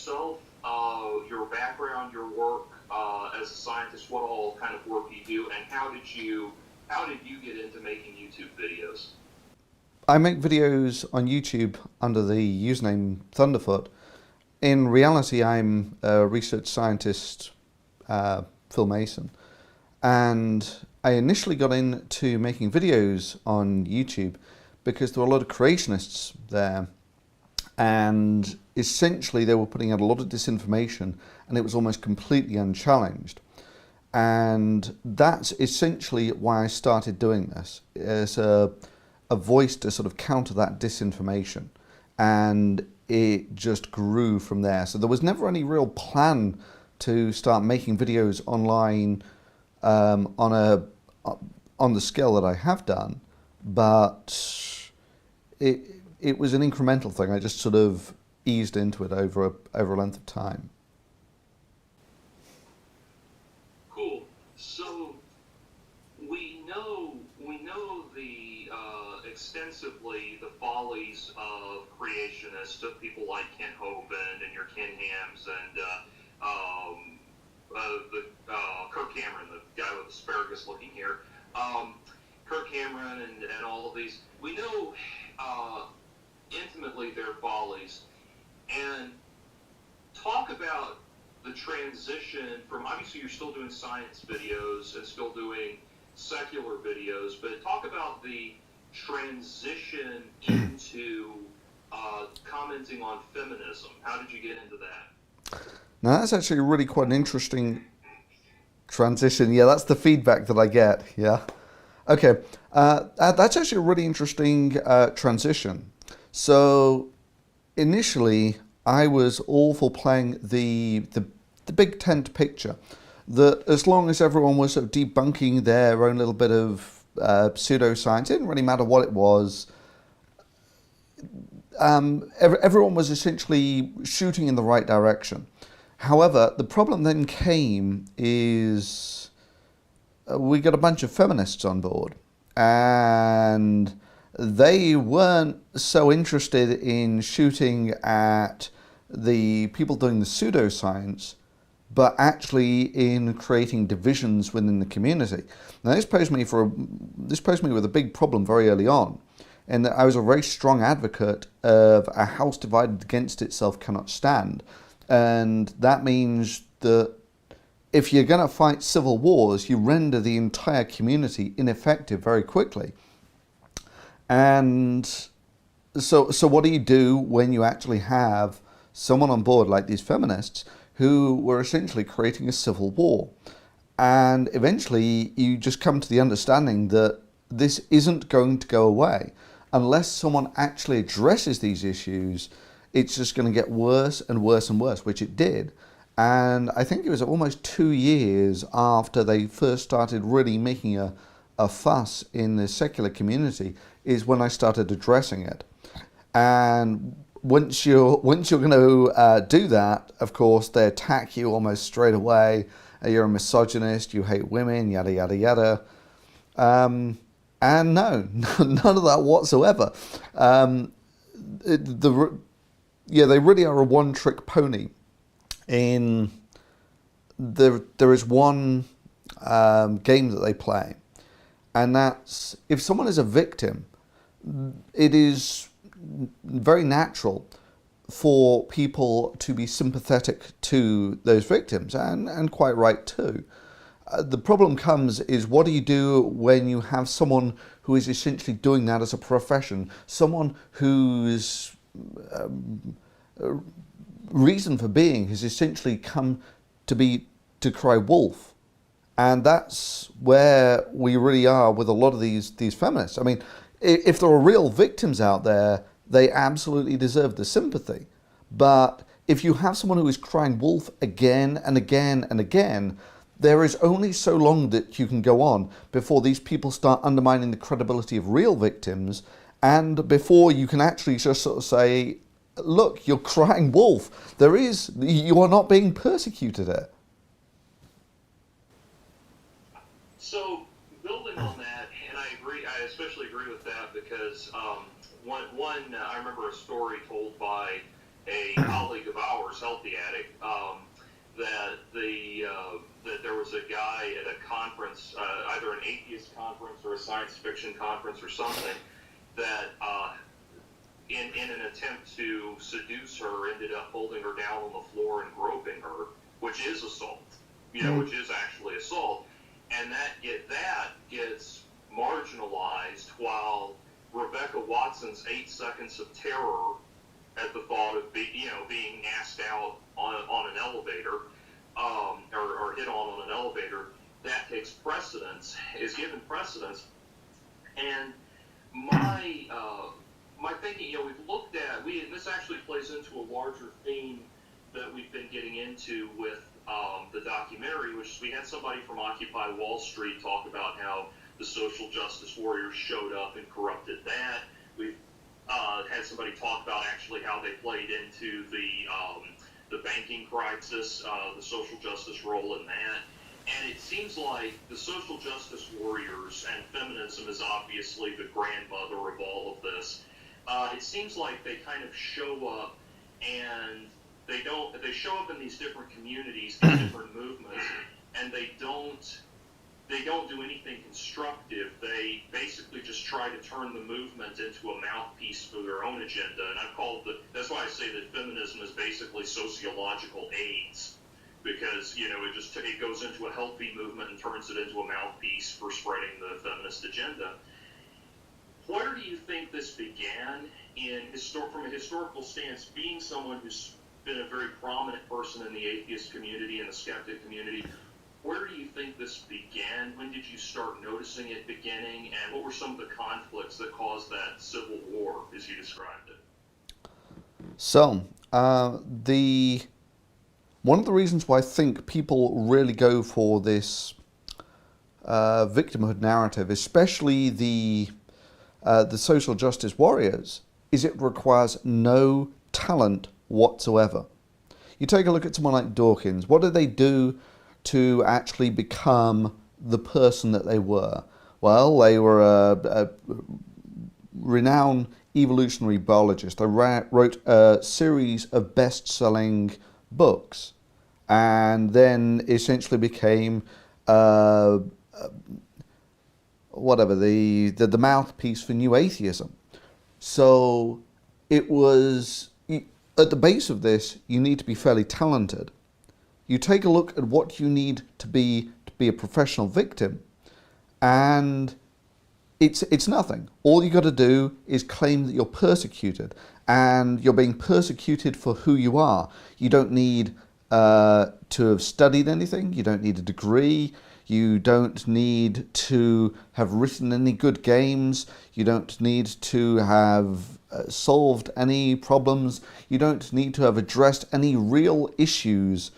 yourself, your background, your work as a scientist, what all kind of work you do, and how did you get into making YouTube videos? I make videos on YouTube under the username Thunderfoot. In reality, I'm a research scientist, Phil Mason, and I initially got into making videos on YouTube because there were a lot of creationists there, and essentially they were putting out a lot of disinformation, and it was almost completely unchallenged. And that's essentially why I started doing this, as a voice to sort of counter that disinformation, and it just grew from there. So there was never any real plan to start making videos online on the scale that I have done, but it was an incremental thing. I just sort of eased into it over a length of time. Cool. So we know the extensively the follies of creationists, of people like Kent Hovind and your Ken Hams and Kirk Cameron, the guy with asparagus looking hair, Kirk Cameron and all of these. We know intimately their follies, and talk about the transition from, obviously you're still doing science videos and still doing secular videos, but talk about the transition into commenting on feminism. How did you get into that? Now that's actually really quite an interesting transition. Yeah, that's the feedback that I get, yeah. Okay, that's actually a really interesting transition. So initially I was all for playing the big tent picture, that as long as everyone was sort of debunking their own little bit of pseudoscience, it didn't really matter what it was. Everyone was essentially shooting in the right direction. However, the problem then came is we got a bunch of feminists on board, and they weren't so interested in shooting at the people doing the pseudoscience, but actually in creating divisions within the community. Now this posed me with a big problem very early on, in that I was a very strong advocate of a house divided against itself cannot stand. And that means that if you're going to fight civil wars, you render the entire community ineffective very quickly. And so what do you do when you actually have someone on board like these feminists who were essentially creating a civil war? And eventually you just come to the understanding that this isn't going to go away. Unless someone actually addresses these issues, it's just going to get worse and worse and worse, which it did. And I think it was almost 2 years after they first started really making a fuss in the secular community is when I started addressing it. And once you're going to do that, of course, they attack you almost straight away. You're a misogynist, you hate women, yada, yada, yada. And no, none of that whatsoever. They really are a one-trick pony. There is one game that they play, and that's if someone is a victim, it is very natural for people to be sympathetic to those victims, and quite right too. The problem comes is, what do you do when you have someone who is essentially doing that as a profession, someone whose reason for being has essentially come to cry wolf? And that's where we really are with a lot of these feminists. I mean, if there are real victims out there, they absolutely deserve the sympathy. But if you have someone who is crying wolf again and again and again, there is only so long that you can go on before these people start undermining the credibility of real victims, and before you can actually just sort of say, look, you're crying wolf. You are not being persecuted here. So, building on that, and I especially agree with that because I remember a story told by a colleague of ours, Healthy Addict, that there was a guy at a conference, either an atheist conference or a science fiction conference or something, that in an attempt to seduce her, ended up holding her down on the floor and groping her, which is assault, which is actually assault, and that gets marginalized, while Rebecca Watson's 8 seconds of terror at the thought of being asked out on an elevator, or hit on an elevator, that takes precedence, is given precedence. And my thinking, we've looked at, and this actually plays into a larger theme that we've been getting into with the documentary, which is we had somebody from Occupy Wall Street talk about how the social justice warriors showed up and corrupted that. We've had somebody talk about actually how they played into the banking crisis, the social justice role in that. And it seems like the social justice warriors, and feminism is obviously the grandmother of all of this, it seems like they kind of show up, and they show up in these different communities, these different movements, and they don't do anything constructive. They basically just try to turn the movement into a mouthpiece for their own agenda. And that's why I say that feminism is basically sociological AIDS, because it goes into a healthy movement and turns it into a mouthpiece for spreading the feminist agenda. Where do you think this began from a historical stance, being someone who's been a very prominent person in the atheist community and the skeptic community? Where do you think this began? When did you start noticing it beginning? And what were some of the conflicts that caused that civil war, as you described it? So, one of the reasons why I think people really go for this victimhood narrative, especially the social justice warriors, is it requires no talent whatsoever. You take a look at someone like Dawkins. What did they do to actually become the person that they were? Well, they were a renowned evolutionary biologist. They wrote a series of best-selling books, and then essentially became the mouthpiece for new atheism. So it was, at the base of this, you need to be fairly talented. You take a look at what you need to be a professional victim, and it's nothing. All you got to do is claim that you're persecuted, and you're being persecuted for who you are. You don't need to have studied anything. You don't need a degree. You don't need to have written any good games. You don't need to have solved any problems. You don't need to have addressed any real issues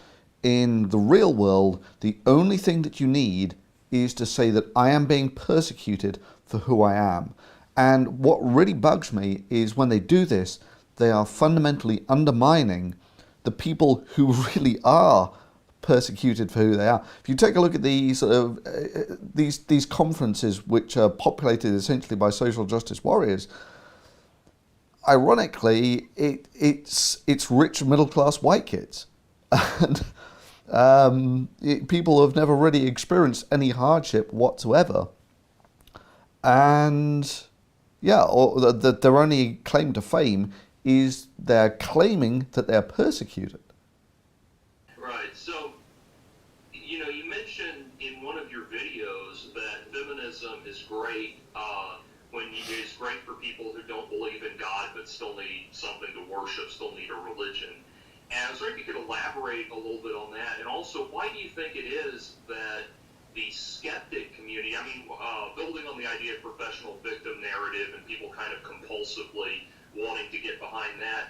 in the real world. The only thing that you need is to say that I am being persecuted for who I am. And what really bugs me is when they do this, they are fundamentally undermining the people who really are persecuted for who they are. If you take a look at these these conferences, which are populated essentially by social justice warriors, ironically, it's rich middle class white kids, and people who have never really experienced any hardship whatsoever, and or their only claim to fame is they're claiming that they're persecuted. Right. So, you mentioned in one of your videos that feminism is great it's great for people who don't believe in God but still need something to worship, still need a religion. And I was wondering if you could elaborate a little bit on that. And also, why do you think it is that the skeptic community, building on the idea of professional victim narrative and people kind of compulsively wanting to get behind that,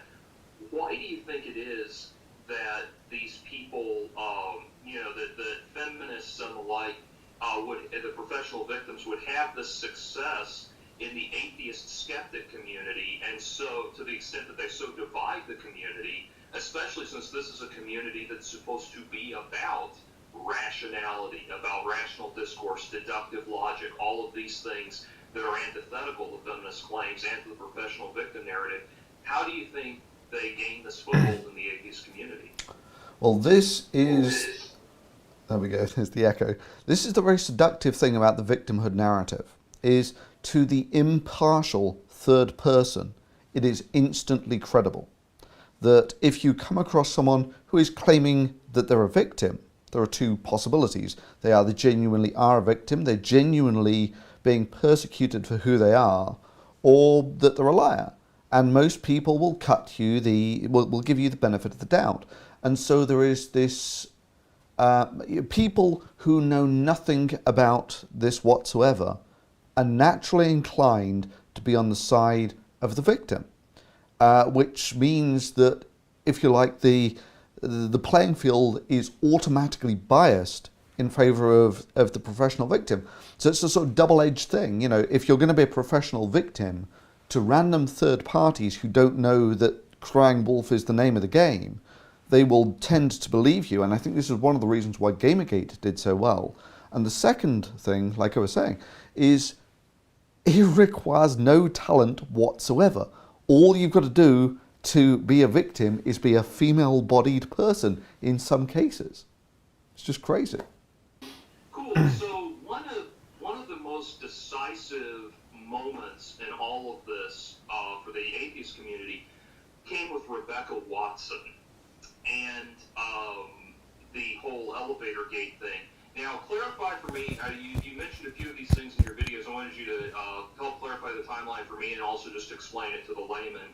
why do you think it is that these people, the feminists and the like, the professional victims would have this success in the atheist skeptic community, and so to the extent that they so divide the community, especially since this is a community that's supposed to be about rationality, about rational discourse, deductive logic, all of these things that are antithetical to feminist claims and to the professional victim narrative. How do you think they gain this foothold in the atheist community? Well, there we go, there's the echo. This is the very seductive thing about the victimhood narrative, is to the impartial third person, it is instantly credible. That if you come across someone who is claiming that they're a victim, there are two possibilities. They either genuinely are a victim, they're genuinely being persecuted for who they are, or that they're a liar. And most people will will give you the benefit of the doubt. And so there is this, people who know nothing about this whatsoever are naturally inclined to be on the side of the victim, which means that, if you like, the playing field is automatically biased in favour of the professional victim. So it's a sort of double-edged thing. You know, if you're going to be a professional victim to random third parties who don't know that crying wolf is the name of the game, they will tend to believe you. And I think this is one of the reasons why Gamergate did so well. And the second thing, like I was saying, is it requires no talent whatsoever. All you've got to do to be a victim is be a female-bodied person in some cases. It's just crazy. Cool. So one of the most decisive moments in all of this for the atheist community came with Rebecca Watson and the whole Elevatorgate thing. Now, clarify for me, you mentioned a few of these things in your videos. I wanted you to help clarify the timeline for me and also just explain it to the layman.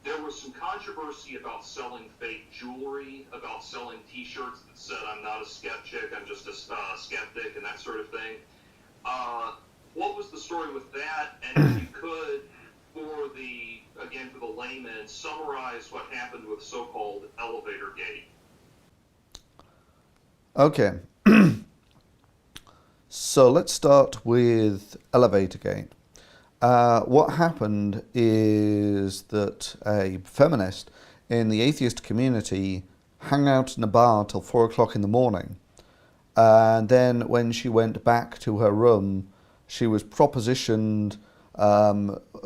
There was some controversy about selling fake jewelry, about selling T-shirts that said, "I'm not a skeptic, I'm just a skeptic," and that sort of thing. What was the story with that? And if you could, for the layman, summarize what happened with so-called Elevatorgate. Okay. So let's start with Elevatorgate. What happened is that a feminist in the atheist community hung out in a bar till 4 o'clock in the morning. And then when she went back to her room, she was propositioned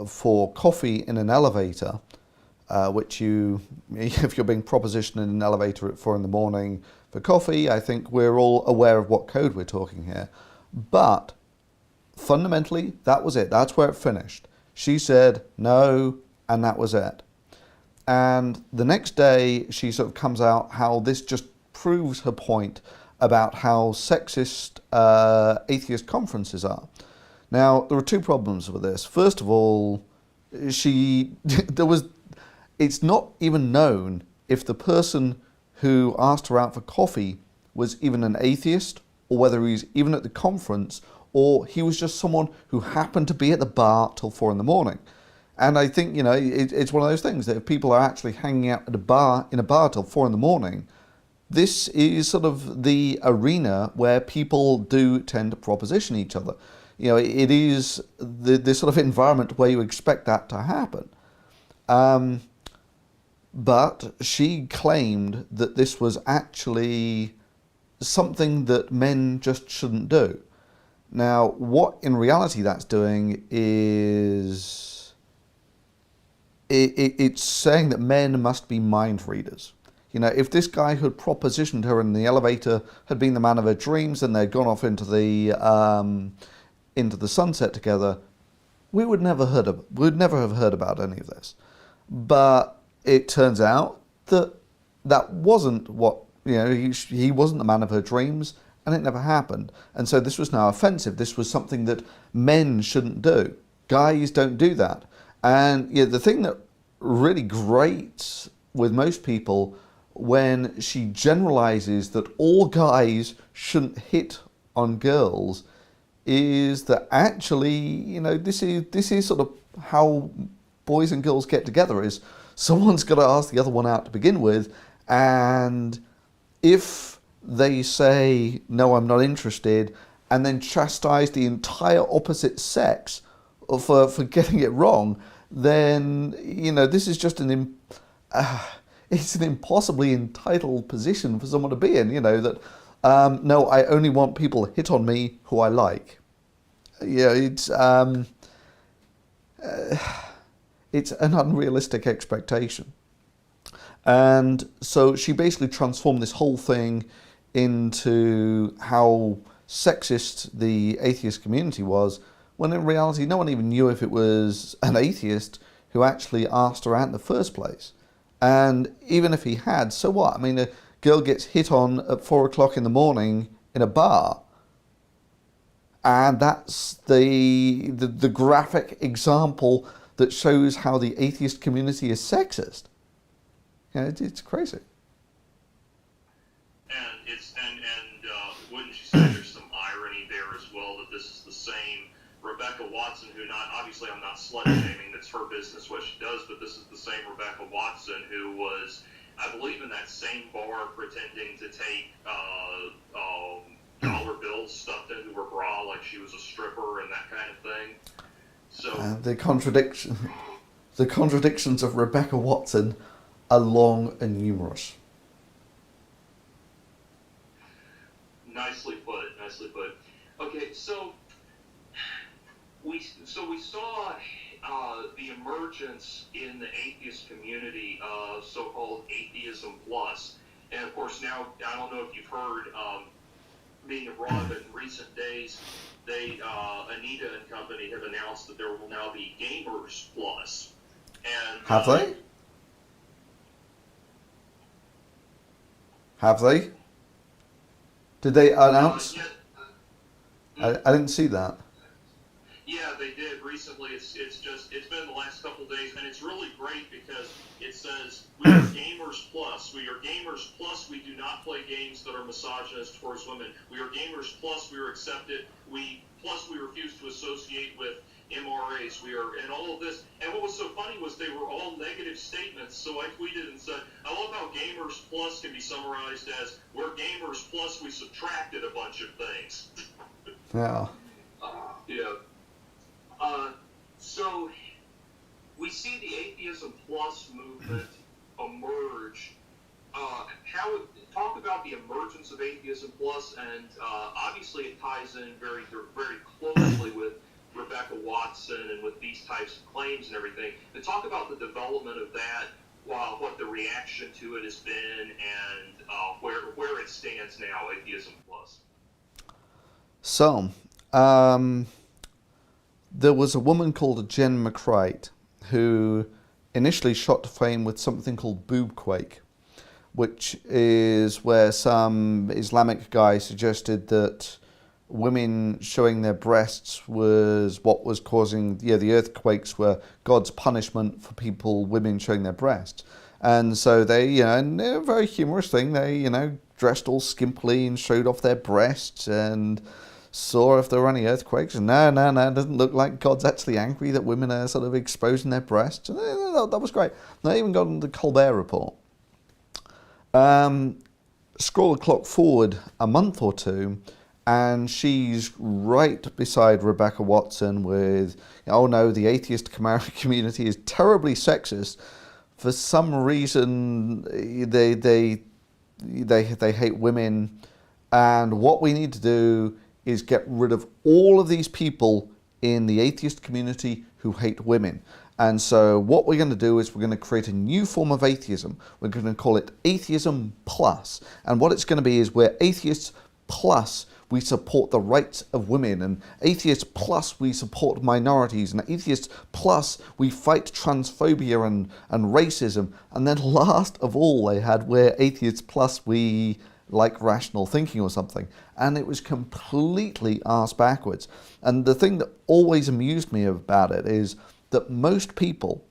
for coffee in an elevator, which if you're being propositioned in an elevator at 4 in the morning for coffee, I think we're all aware of what code we're talking here. But fundamentally, that was it. That's where it finished. She said no, and that was it. And the next day, she sort of comes out how this just proves her point about how sexist atheist conferences are. Now, there are two problems with this. First of all, it's not even known if the person who asked her out for coffee was even an atheist, or whether he's even at the conference, or he was just someone who happened to be at the bar till 4 in the morning. And I think, you know, it's one of those things that if people are actually hanging out at in a bar till 4 in the morning, this is sort of the arena where people do tend to proposition each other. You know, it is the sort of environment where you expect that to happen. But she claimed that this was actually something that men just shouldn't do. Now, what in reality that's doing is it's saying that men must be mind readers. You know, if this guy who had propositioned her in the elevator had been the man of her dreams and they'd gone off into the sunset together, we'd never have heard about any of this. But it turns out that that wasn't what, you know, he wasn't the man of her dreams, and it never happened. And so this was now offensive. This was something that men shouldn't do. Guys don't do that. And yeah, the thing that really grates with most people when she generalizes that all guys shouldn't hit on girls is that actually, you know, this is sort of how boys and girls get together, is someone's got to ask the other one out to begin with, and if they say, no, I'm not interested, and then chastise the entire opposite sex for getting it wrong, then, you know, this is just it's an impossibly entitled position for someone to be in, you know, that, no, I only want people to hit on me who I like. Yeah, It's an unrealistic expectation. And so she basically transformed this whole thing into how sexist the atheist community was, when in reality no one even knew if it was an atheist who actually asked her out in the first place. And even if he had, so what? I mean, a girl gets hit on at 4 o'clock in the morning in a bar, and that's the graphic example that shows how the atheist community is sexist. Yeah, it's crazy. And wouldn't you say there's some irony there as well, that this is the same Rebecca Watson who, not obviously I'm not slut shaming, that's her business what she does, but this is the same Rebecca Watson who was, I believe, in that same bar pretending to take dollar bills stuffed into her bra like she was a stripper and that kind of thing. So the contradictions of Rebecca Watson are long and numerous. Nicely put. Okay, so we saw the emergence in the atheist community of so-called Atheism Plus, and of course now, I don't know if you've heard, being abroad, but in recent days, Anita and company have announced that there will now be Gamers Plus. And have they? Have they? Did they announce? I didn't see that. Yeah, they did recently. It's been the last couple of days, and it's really great because it says we are Gamers Plus. We are Gamers Plus. We do not play games that are misogynist towards women. We are Gamers Plus. We are accepted. We refuse to associate with MRAs. We are, and all of this. And what was so funny was they were all negative statements. So I tweeted and said, I love how Gamers Plus can be summarized as, we're Gamers Plus, we subtracted a bunch of things. Yeah. So we see the Atheism Plus movement emerge. Talk about the emergence of Atheism Plus, and obviously it ties in very, very closely with Rebecca Watson and with these types of claims and everything. And talk about the development of that, what the reaction to it has been, and where it stands now, Atheism Plus. So, there was a woman called Jen McCreight who initially shot to fame with something called boobquake, which is where some Islamic guy suggested that women showing their breasts was what was causing, the earthquakes were God's punishment for women showing their breasts. And so they, and a very humorous thing, they, dressed all skimpily and showed off their breasts and saw if there were any earthquakes. And no, it doesn't look like God's actually angry that women are sort of exposing their breasts. And that was great. They even got on the Colbert Report. Scroll the clock forward a month or two, and she's right beside Rebecca Watson with, oh no, the atheist community is terribly sexist. For some reason, they hate women, and what we need to do is get rid of all of these people in the atheist community who hate women. And so what we're going to do is we're going to create a new form of atheism. We're going to call it Atheism Plus. And what it's going to be is we're atheists plus we support the rights of women, and atheists plus we support minorities, and atheists plus we fight transphobia and racism. And then last of all they had we're atheists plus we like rational thinking or something. And it was completely arse backwards. And the thing that always amused me about it is that most people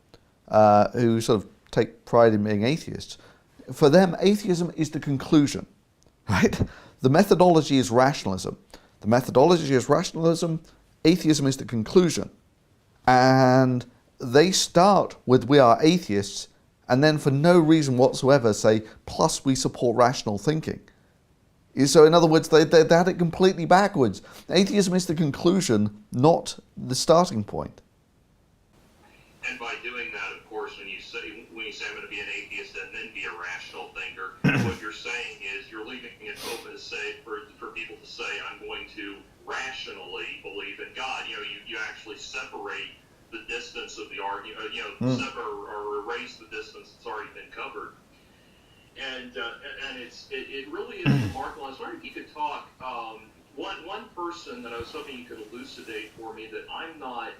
who sort of take pride in being atheists, for them atheism is the conclusion, right? The methodology is rationalism. The methodology is rationalism, atheism is the conclusion. And they start with we are atheists, and then for no reason whatsoever say, plus we support rational thinking. So in other words, they had it completely backwards. Atheism is the conclusion, not the starting point. And by doing that, of course, when you say I'm going to be an atheist and then be a rational thinker, what you're saying is you're leaving it open to say for people to say I'm going to rationally believe in God. You actually separate the distance of the argument, or erase the distance that's already been covered. And it really is remarkable. I was wondering if you could talk, one person that I was hoping you could elucidate for me that I'm not,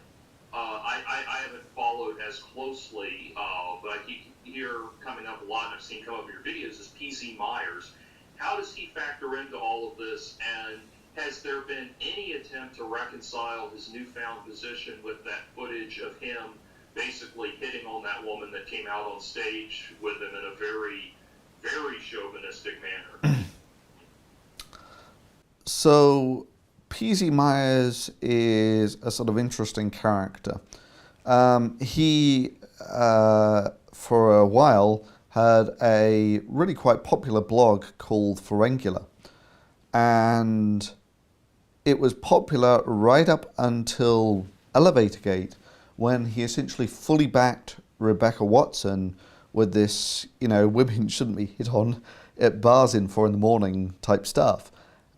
I haven't followed as closely, but I hear coming up a lot, and I've seen come up in your videos, is PZ Myers. How does he factor into all of this, and has there been any attempt to reconcile his newfound position with that footage of him basically hitting on that woman that came out on stage with him in a very, very chauvinistic manner? So, PZ Myers is a sort of interesting character. He, for a while, had a really quite popular blog called Pharyngular. And it was popular right up until Elevatorgate, when he essentially fully backed Rebecca Watson with this, women shouldn't be hit on at bars in 4 a.m. type stuff.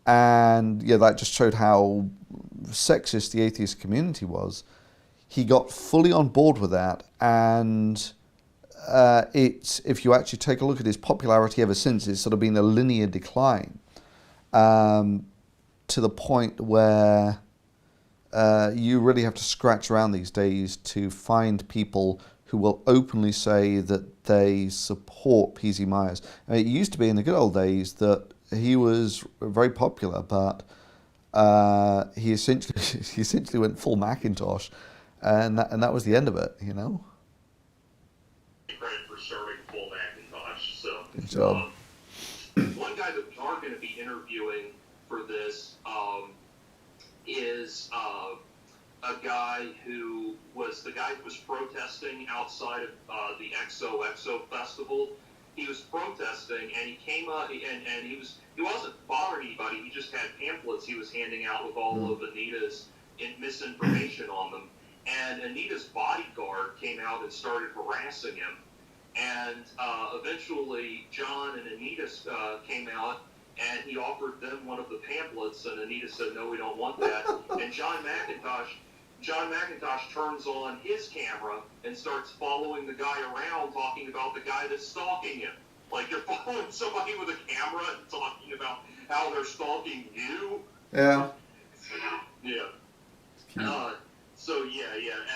And that just showed how sexist the atheist community was. He got fully on board with that, and if you actually take a look at his popularity ever since, it's sort of been a linear decline, to the point where you really have to scratch around these days to find people who will openly say that they support PZ Myers. I mean, it used to be in the good old days that he was very popular, but he essentially went full McIntosh, and that was the end of it, Credit for starting full McIntosh. So, good job. One guy that we are going to be interviewing for this is a guy who was protesting outside of the XOXO festival. He was protesting, and he came up, and he wasn't bothering anybody. He just had pamphlets he was handing out with all of Anita's misinformation on them. And Anita's bodyguard came out and started harassing him. And eventually, John and Anita came out, and he offered them one of the pamphlets, and Anita said, "No, we don't want that." And John McIntosh turns on his camera and starts following the guy around, talking about the guy that's stalking him. Like, you're following somebody with a camera and talking about how they're stalking you? Yeah. Yeah. And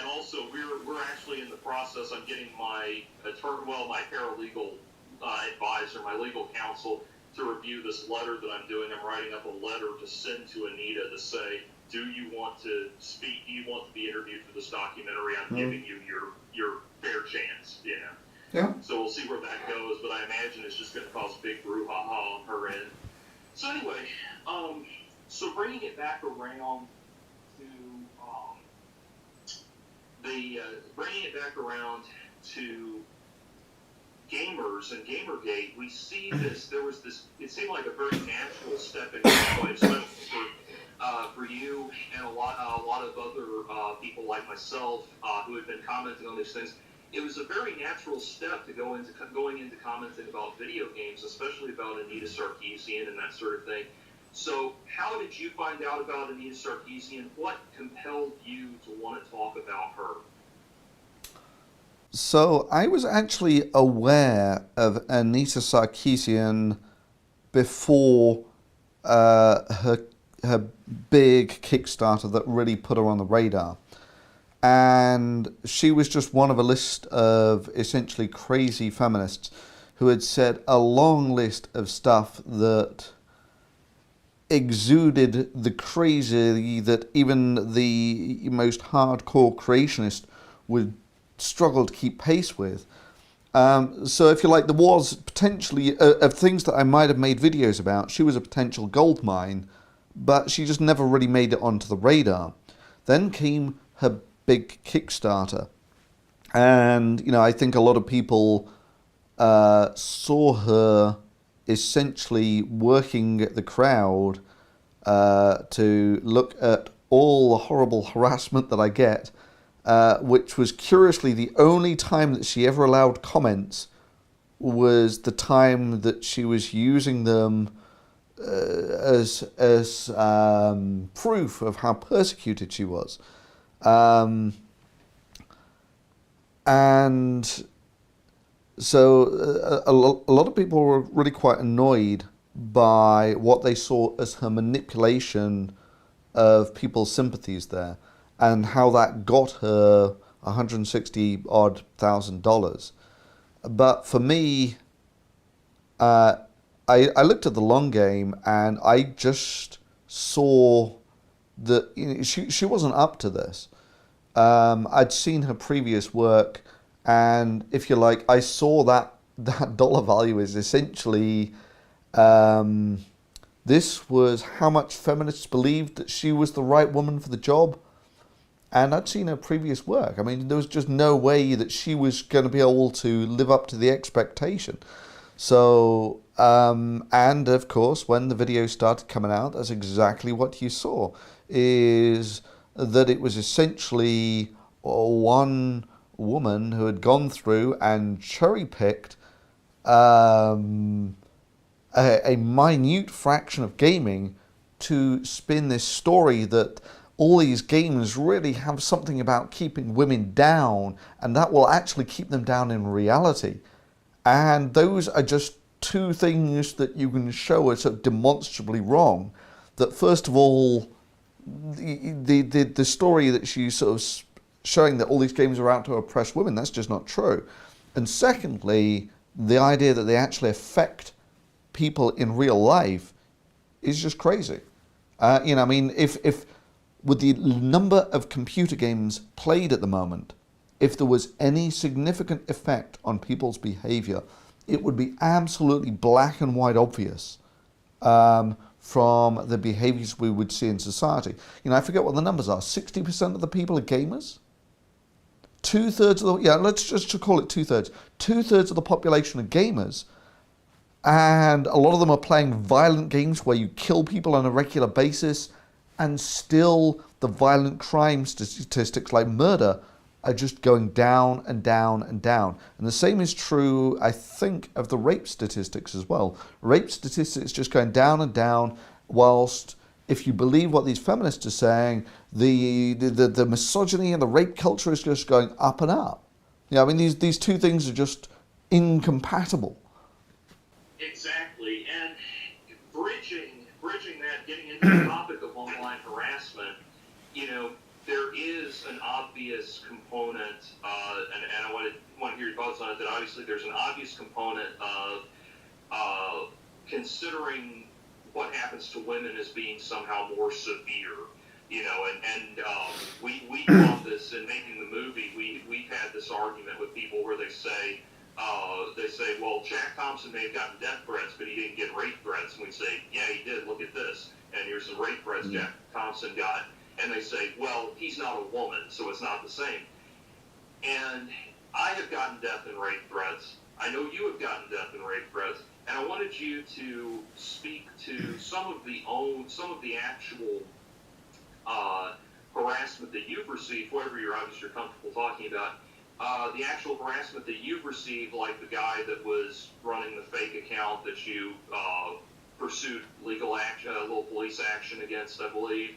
also we're actually in the process. I'm getting my paralegal advisor, my legal counsel, to review this letter that I'm doing. I'm writing up a letter to send to Anita to say, do you want to speak? Do you want to be interviewed for this documentary? I'm giving you your fair chance, Yeah. So we'll see where that goes, but I imagine it's just going to cause big brouhaha on her end. So anyway, so bringing it back around to gamers and Gamergate, we see this. There was this. It seemed like a very natural step in place, especially for you and a lot of other people like myself who had been commenting on these things. It was a very natural step to going into commenting about video games, especially about Anita Sarkeesian and that sort of thing. So, how did you find out about Anita Sarkeesian? What compelled you to want to talk about her? So I was actually aware of Anita Sarkeesian before her big Kickstarter that really put her on the radar. And she was just one of a list of essentially crazy feminists who had said a long list of stuff that exuded the crazy that even the most hardcore creationist would struggle to keep pace with. So if you like, there was potentially, of things that I might have made videos about, she was a potential gold mine, but she just never really made it onto the radar. Then came her big Kickstarter, and I think a lot of people saw her essentially working the crowd to look at all the horrible harassment that I get, which was curiously the only time that she ever allowed comments was the time that she was using them as proof of how persecuted she was. And so a lot of people were really quite annoyed by what they saw as her manipulation of people's sympathies there, and how that got her $160,000. But for me, I looked at the long game, and I just saw that, you know, she wasn't up to this. I'd seen her previous work, and if you like, I saw that dollar value is essentially, this was how much feminists believed that she was the right woman for the job. And I'd seen her previous work. I mean, there was just no way that she was going to be able to live up to the expectation. So, and of course, when the video started coming out, that's exactly what you saw, is that it was essentially one woman who had gone through and cherry-picked a minute fraction of gaming to spin this story that all these games really have something about keeping women down, and that will actually keep them down in reality. And those are just two things that you can show are sort of demonstrably wrong. That first of all, the story that she's sort of showing that all these games are out to oppress women, that's just not true. And secondly, the idea that they actually affect people in real life is just crazy. You know, I mean, if with the number of computer games played at the moment, if there was any significant effect on people's behavior, it would be absolutely black and white obvious from the behaviors we would see in society. You know, I forget what the numbers are. 60% of the people are gamers? Two-thirds of the, yeah, let's just call it two-thirds. Two-thirds of the population are gamers, and a lot of them are playing violent games where you kill people on a regular basis, and still the violent crime statistics like murder are just going down and down and down. And the same is true, I think, of the rape statistics as well. Rape statistics just going down and down, whilst if you believe what these feminists are saying, the misogyny and the rape culture is just going up and up. Yeah, I mean, these two things are just incompatible. Exactly, and bridging that, getting into the topic of online harassment, you know, there is an obvious component, and I want to hear your thoughts on it, that obviously there's an obvious component of considering what happens to women as being somehow more severe, you know, and we on this in making the movie, we've had this argument with people where they say, well, Jack Thompson may have gotten death threats, but he didn't get rape threats. And we say, yeah, he did. Look at this. And here's some rape threats Jack Thompson got. And they say, well, he's not a woman, so it's not the same. And I have gotten death and rape threats. I know you have gotten death and rape threats. And I wanted you to speak to some of the actual harassment that you've received, whatever you're comfortable talking about. The actual harassment that you've received, like the guy that was running the fake account that you pursued legal action, little police action against, I believe,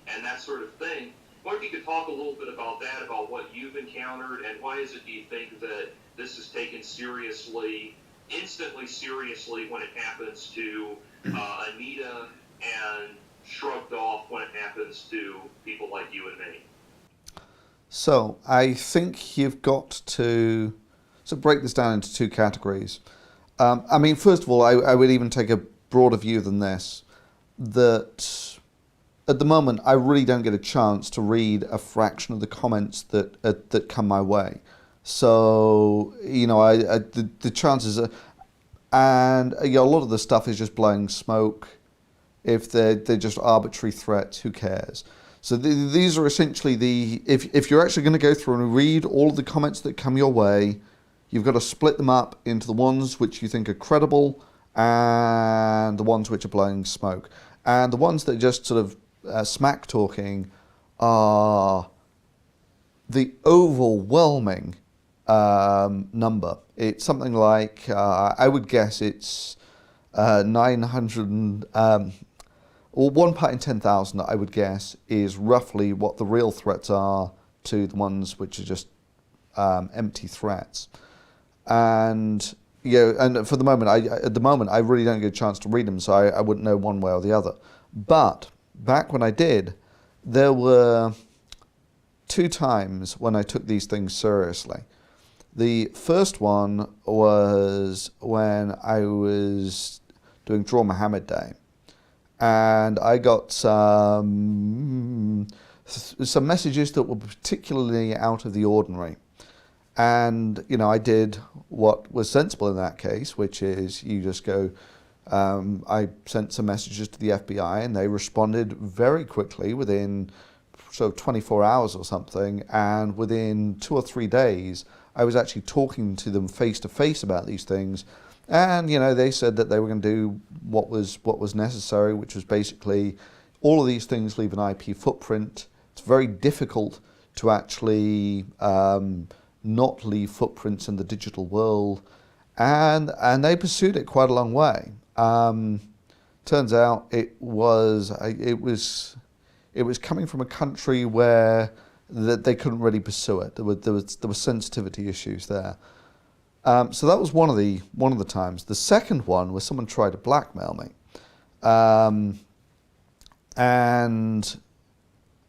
and that sort of thing. I wonder if you could talk a little bit about that, about what you've encountered, and why is it, do you think, that this is taken seriously, instantly seriously, when it happens to Anita, and shrugged off when it happens to people like you and me? So I think you've got to break this down into two categories. I mean, first of all, I would even take a broader view than this, that at the moment I really don't get a chance to read a fraction of the comments that come my way. So, you know, the chances are, and you know, a lot of the stuff is just blowing smoke. If they're just arbitrary threats, who cares? So these are essentially if you're actually going to go through and read all of the comments that come your way, you've got to split them up into the ones which you think are credible and the ones which are blowing smoke. And the ones that are just sort of smack talking are the overwhelming number. It's something like, I would guess it's 900, or 1 part in 10,000, I would guess, is roughly what the real threats are to the ones which are just empty threats. And and for the moment, at the moment I really don't get a chance to read them, so I wouldn't know one way or the other. But back when I did, there were 2 times when I took these things seriously. The first one was when I was doing Draw Muhammad Day, and I got some messages that were particularly out of the ordinary. And, I did what was sensible in that case, which is you just go, I sent some messages to the FBI and they responded very quickly within sort of 24 hours or something. And within 2 or 3 days, I was actually talking to them face to face about these things. And, they said that they were going to do what was necessary, which was basically all of these things leave an IP footprint. It's very difficult to actually not leave footprints in the digital world, and they pursued it quite a long way. Turns out it was coming from a country where they couldn't really pursue it. There were sensitivity issues there. So that was one of the times. The second one was someone tried to blackmail me, and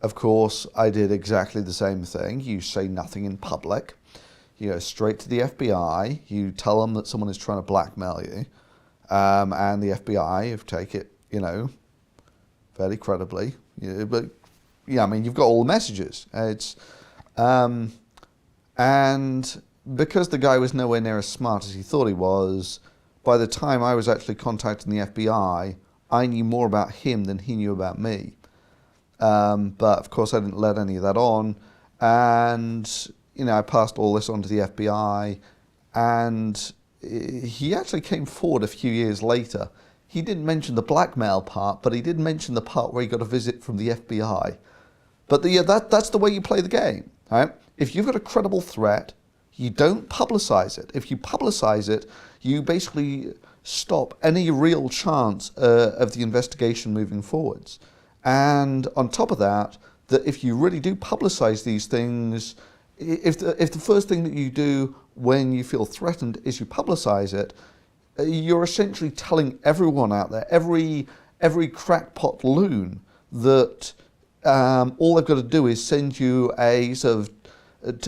of course I did exactly the same thing. You say nothing in public. You go straight to the FBI, you tell them that someone is trying to blackmail you, and the FBI have take it, fairly credibly. But you've got all the messages. And because the guy was nowhere near as smart as he thought he was, by the time I was actually contacting the FBI, I knew more about him than he knew about me. But of course I didn't let any of that on, and I passed all this on to the FBI, and he actually came forward a few years later. He didn't mention the blackmail part, but he did mention the part where he got a visit from the FBI. But that's the way you play the game, right? If you've got a credible threat, you don't publicize it. If you publicize it, you basically stop any real chance of the investigation moving forwards. And on top of that, that if you really do publicize these things, if the first thing that you do when you feel threatened is you publicize it, you're essentially telling everyone out there, every crackpot loon, that all they've got to do is send you a sort of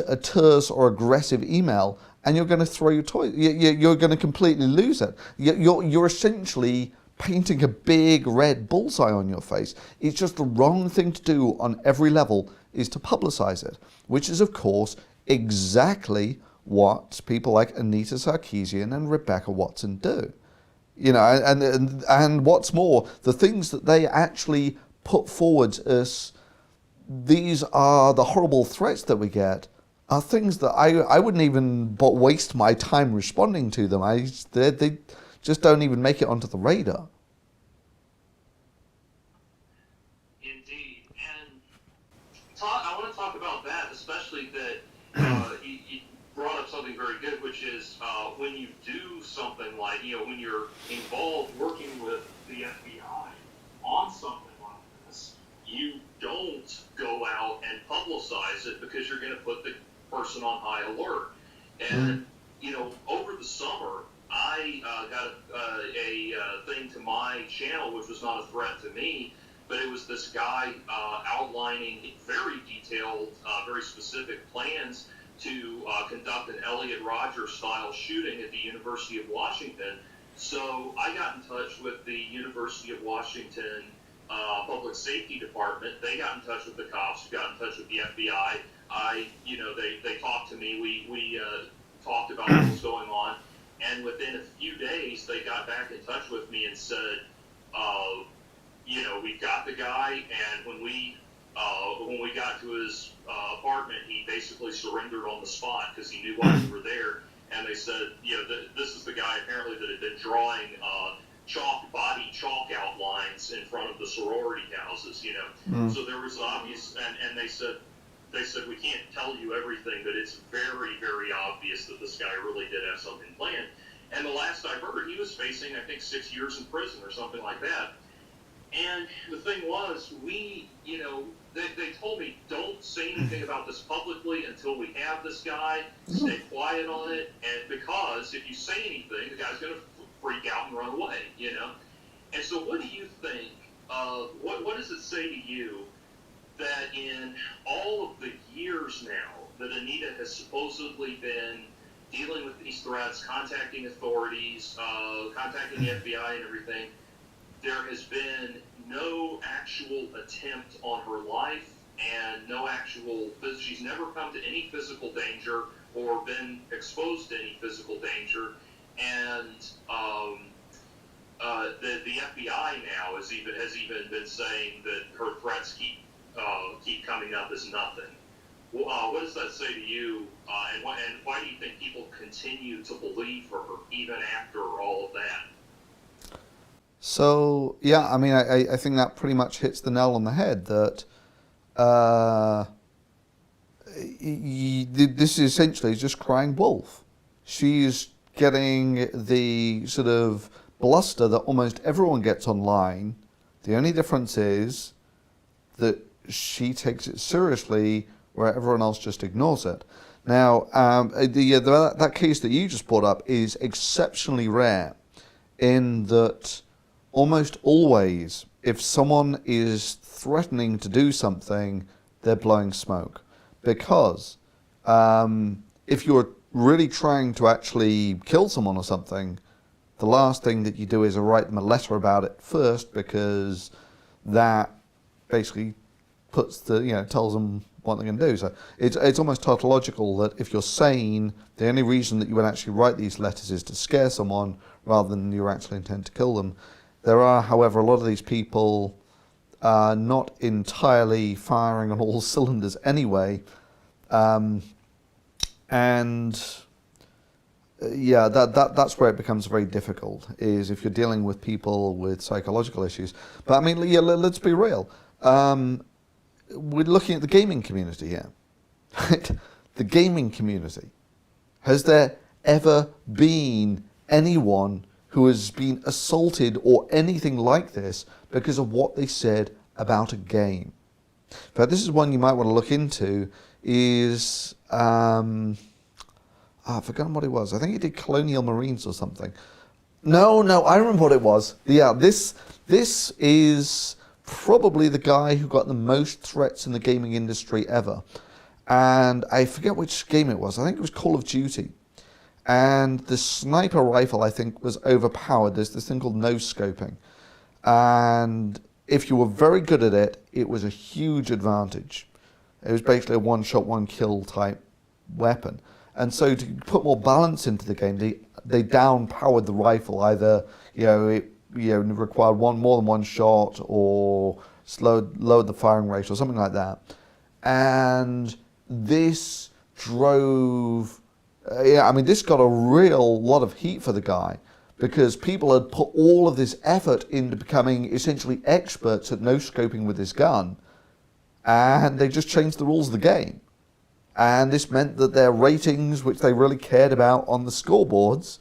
a terse or aggressive email, and you're going to throw your toy. You're going to completely lose it. You're essentially painting a big red bullseye on your face. It's just the wrong thing to do on every level, is to publicize it, which is of course exactly what people like Anita Sarkeesian and Rebecca Watson do. And what's more, the things that they actually put forward as these are the horrible threats that we get are things that I wouldn't even waste my time responding to them. They just don't even make it onto the radar. Indeed. And I want to talk about that, especially that you brought up something very good, which is when you do something like, when you're involved working with the FBI on something like this, you don't go out and publicize it because you're going to put the person on high alert. And, over the summer, I got a thing to my channel, which was not a threat to me, but it was this guy outlining very detailed, very specific plans to conduct an Elliot Rodgers-style shooting at the University of Washington. So I got in touch with the University of Washington Public Safety Department. They got in touch with the cops, who got in touch with the FBI. They talked to me. We talked about what was going on. And within a few days, they got back in touch with me and said, we've got the guy, and when we got to his apartment, he basically surrendered on the spot because he knew why we were there. And they said, this is the guy apparently that had been drawing body chalk outlines in front of the sorority houses, So there was obvious, and they said we can't tell you everything, but it's very, very obvious that this guy really did have something planned. And the last I heard, he was facing, I think, 6 years in prison or something like that. And the thing was, they told me, don't say anything about this publicly until we have this guy. Stay quiet on it, and because if you say anything, the guy's going to freak out and run away, And so what do you think, what does it say to you that in all of the years now that Anita has supposedly been dealing with these threats, contacting authorities, contacting the FBI and everything, there has been no actual attempt on her life and no actual, she's never come to any physical danger or been exposed to any physical danger, and the FBI now has even been saying that her threats keep coming up as nothing. What does that say to you, and why do you think people continue to believe her even after all of that? So, yeah, I mean, I think that pretty much hits the nail on the head, that this is essentially just crying wolf. She's getting the sort of bluster that almost everyone gets online. The only difference is that she takes it seriously where everyone else just ignores it. Now, that case that you just brought up is exceptionally rare in that almost always, if someone is threatening to do something, they're blowing smoke. Because if you're really trying to actually kill someone or something, the last thing that you do is write them a letter about it first, because that basically tells them what they're going to do. So it's almost tautological that if you're sane, the only reason that you would actually write these letters is to scare someone rather than your actual intent to kill them. There are, however, a lot of these people not entirely firing on all cylinders anyway, that's where it becomes very difficult, is if you're dealing with people with psychological issues. But I mean, let's be real. We're looking at the gaming community here. Right? The gaming community. Has there ever been anyone who has been assaulted or anything like this because of what they said about a game? But this is one you might want to look into, is I've forgotten what it was. I think he did Colonial Marines or something. No, I remember what it was. Yeah, this is probably the guy who got the most threats in the gaming industry ever. And I forget which game it was. I think it was Call of Duty. And the sniper rifle, I think, was overpowered. There's this thing called no-scoping. And if you were very good at it, it was a huge advantage. It was basically a one-shot, one-kill type weapon. And so to put more balance into the game, they down-powered the rifle. Either it required more than one shot, or lowered the firing rate, or something like that. And this drove... this got a real lot of heat for the guy, because people had put all of this effort into becoming essentially experts at no-scoping with this gun, and they just changed the rules of the game. And this meant that their ratings, which they really cared about on the scoreboards,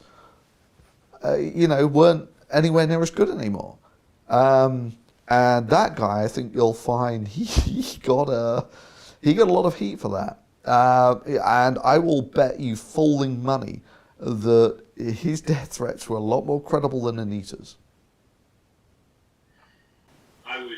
weren't anywhere near as good anymore. And that guy, I think you'll find he got a lot of heat for that. And I will bet you falling money that his death threats were a lot more credible than Anita's. I would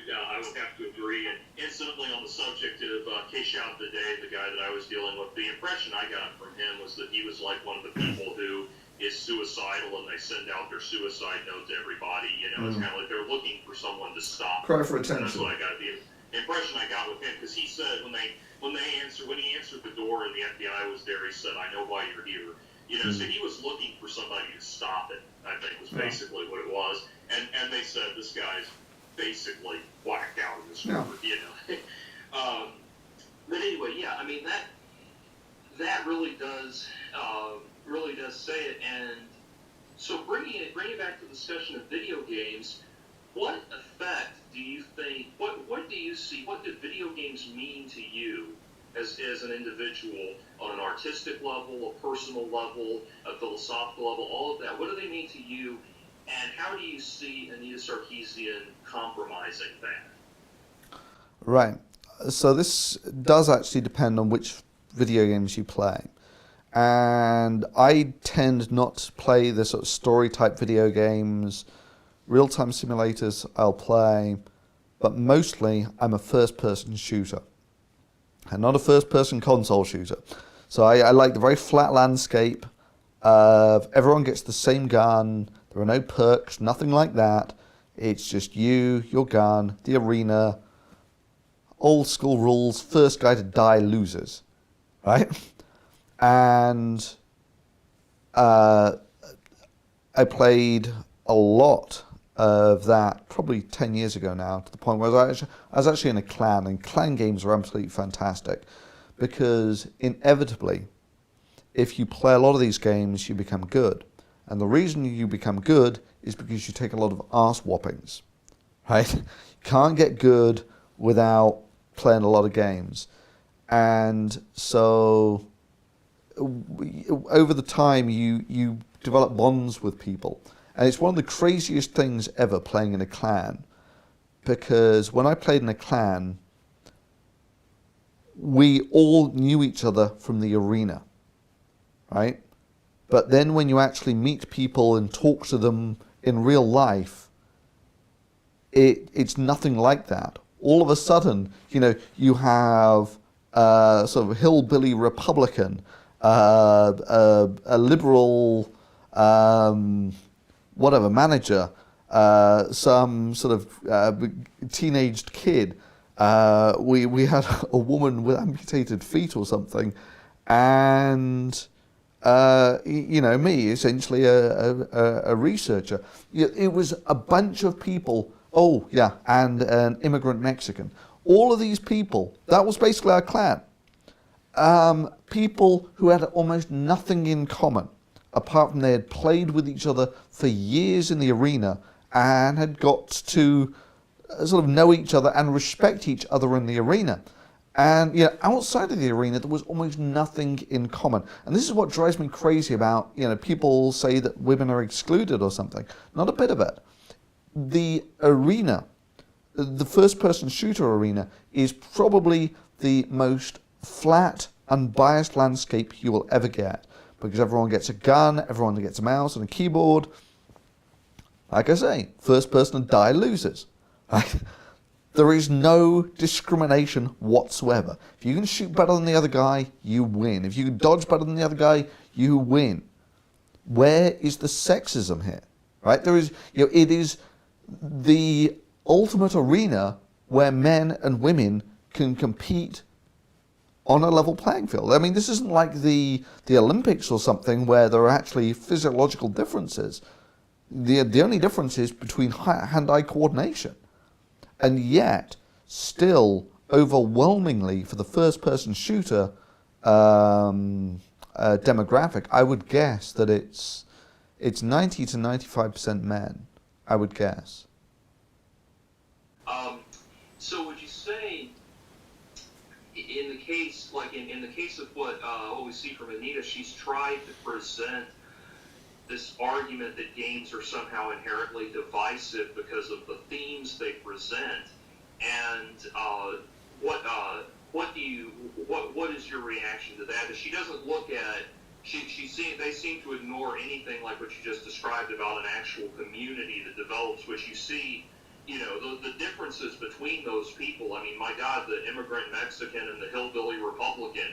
have to agree. And incidentally, on the subject of Keshav today, the guy that I was dealing with, the impression I got from him was that he was like one of the people who is suicidal, and they send out their suicide note to everybody. It's kind of like they're looking for someone to stop. Cry for attention. That's what I got. The impression I got with him, because he said when he answered the door and the FBI was there, he said, "I know why you're here." So he was looking for somebody to stop it, I think was basically what it was. And they said, this guy's basically whacked out in this river, But anyway, yeah, I mean, that really does say it. And so bringing it back to the discussion of video games, what effect do you think, what do you see, what do video games mean to you as an individual on an artistic level, a personal level, a philosophical level, all of that? What do they mean to you? And how do you see Anita Sarkeesian compromising that? Right. So this does actually depend on which video games you play. And I tend not to play the sort of story type video games. Real-time simulators I'll play, but mostly I'm a first-person shooter and not a first-person console shooter. So I like the very flat landscape of everyone gets the same gun. There are no perks, nothing like that. It's just you, your gun, the arena, old school rules, first guy to die loses, right? And I played a lot of that probably 10 years ago now, to the point where I was actually in a clan, and clan games are absolutely fantastic because inevitably, if you play a lot of these games, you become good. And the reason you become good is because you take a lot of arse whoppings, right? You can't get good without playing a lot of games. And so over the time, you develop bonds with people. And it's one of the craziest things ever playing in a clan, because when I played in a clan, we all knew each other from the arena, right? But then when you actually meet people and talk to them in real life, it's nothing like that. All of a sudden, you have sort of hillbilly Republican, a liberal, whatever, manager, some sort of teenaged kid. We had a woman with amputated feet or something, and me, essentially a researcher. It was a bunch of people. Oh yeah, and an immigrant Mexican. All of these people, that was basically our clan. People who had almost nothing in common, apart from they had played with each other for years in the arena and had got to sort of know each other and respect each other in the arena. And outside of the arena, there was almost nothing in common. And this is what drives me crazy about, people say that women are excluded or something. Not a bit of it. The arena, the first-person shooter arena, is probably the most flat, unbiased landscape you will ever get, because everyone gets a gun, everyone gets a mouse and a keyboard. Like I say, first person to die loses. Right? There is no discrimination whatsoever. If you can shoot better than the other guy, you win. If you can dodge better than the other guy, you win. Where is the sexism here? Right? There is, it is the ultimate arena where men and women can compete on a level playing field. I mean, this isn't like the Olympics or something where there are actually physiological differences. The only difference is between hand-eye coordination. And yet, still, overwhelmingly, for the first-person shooter demographic, I would guess that it's 90 to 95% men, I would guess. So would you say, in the case, like in the case of what we see from Anita, she's tried to present this argument that games are somehow inherently divisive because of the themes they present, and what is your reaction to that? That she doesn't look at they seem to ignore anything like what you just described about an actual community that develops, which you see, the differences between those people. I mean, my God, the immigrant Mexican and the hillbilly Republican,